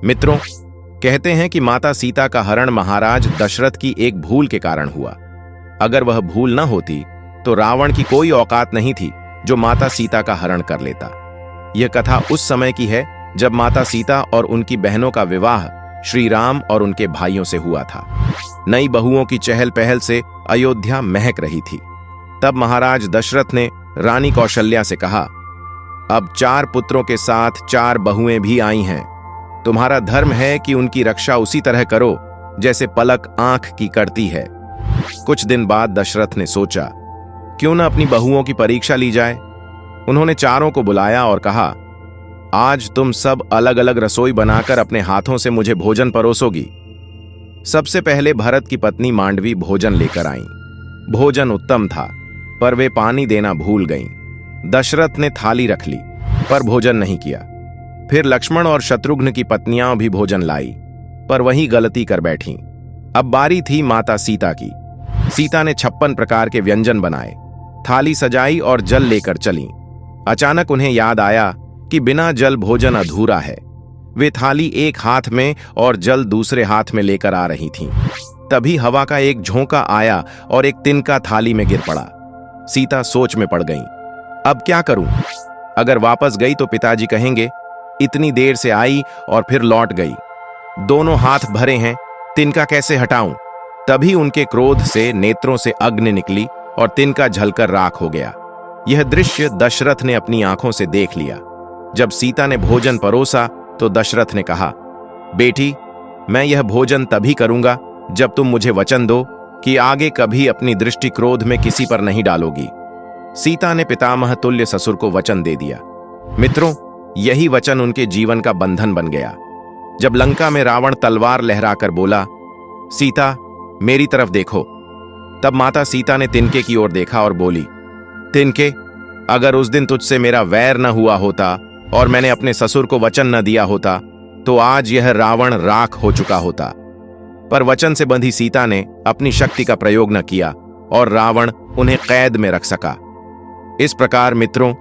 मित्रों, कहते हैं कि माता सीता का हरण महाराज दशरथ की एक भूल के कारण हुआ। अगर वह भूल न होती तो रावण की कोई औकात नहीं थी जो माता सीता का हरण कर लेता। यह कथा उस समय की है जब माता सीता और उनकी बहनों का विवाह श्री राम और उनके भाइयों से हुआ था। नई बहुओं की चहल पहल से अयोध्या महक रही थी। तब महाराज दशरथ ने रानी कौशल्या से कहा, अब 4 पुत्रों के साथ 4 बहुएं भी आई हैं। तुम्हारा धर्म है कि उनकी रक्षा उसी तरह करो जैसे पलक आंख की करती है। कुछ दिन बाद दशरथ ने सोचा, क्यों न अपनी बहुओं की परीक्षा ली जाए। उन्होंने चारों को बुलाया और कहा, आज तुम सब अलग अलग रसोई बनाकर अपने हाथों से मुझे भोजन परोसोगी। सबसे पहले भरत की पत्नी मांडवी भोजन लेकर आईं। भोजन उत्तम था, पर वे पानी देना भूल गईं। दशरथ ने थाली रख ली, पर भोजन नहीं किया। फिर लक्ष्मण और शत्रुघ्न की पत्नियां भी भोजन लाई, पर वही गलती कर बैठीं। अब बारी थी माता सीता की। सीता ने 56 प्रकार के व्यंजन बनाए, थाली सजाई और जल लेकर चलीं। अचानक उन्हें याद आया कि बिना जल भोजन अधूरा है। वे थाली एक हाथ में और जल दूसरे हाथ में लेकर आ रही थीं। तभी हवा का एक झोंका आया और एक तिनका थाली में गिर पड़ा। सीता सोच में पड़ गईं। अब क्या करूं? अगर वापस गई तो पिताजी कहेंगे, इतनी देर से आई और फिर लौट गई। दोनों हाथ भरे हैं, तिनका कैसे हटाऊं? तभी उनके क्रोध से नेत्रों से अग्नि निकली और तिनका जलकर राख हो गया। यह दृश्य दशरथ ने अपनी आंखों से देख लिया। जब सीता ने भोजन परोसा तो दशरथ ने कहा, बेटी, मैं यह भोजन तभी करूंगा जब तुम मुझे वचन दो कि आगे कभी अपनी दृष्टि क्रोध में किसी पर नहीं डालोगी। सीता ने पितामह तुल्य ससुर को वचन दे दिया। मित्रों, यही वचन उनके जीवन का बंधन बन गया। जब लंका में रावण तलवार लहराकर बोला, सीता मेरी तरफ देखो, तब माता सीता ने तिनके की ओर देखा और बोली, तिनके, अगर उस दिन तुझसे मेरा वैर न हुआ होता और मैंने अपने ससुर को वचन न दिया होता तो आज यह रावण राख हो चुका होता। पर वचन से बंधी सीता ने अपनी शक्ति का प्रयोग न किया और रावण उन्हें कैद में रख सका। इस प्रकार मित्रों,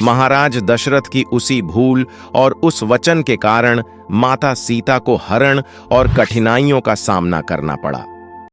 महाराज दशरथ की उसी भूल और उस वचन के कारण माता सीता को हरण और कठिनाइयों का सामना करना पड़ा।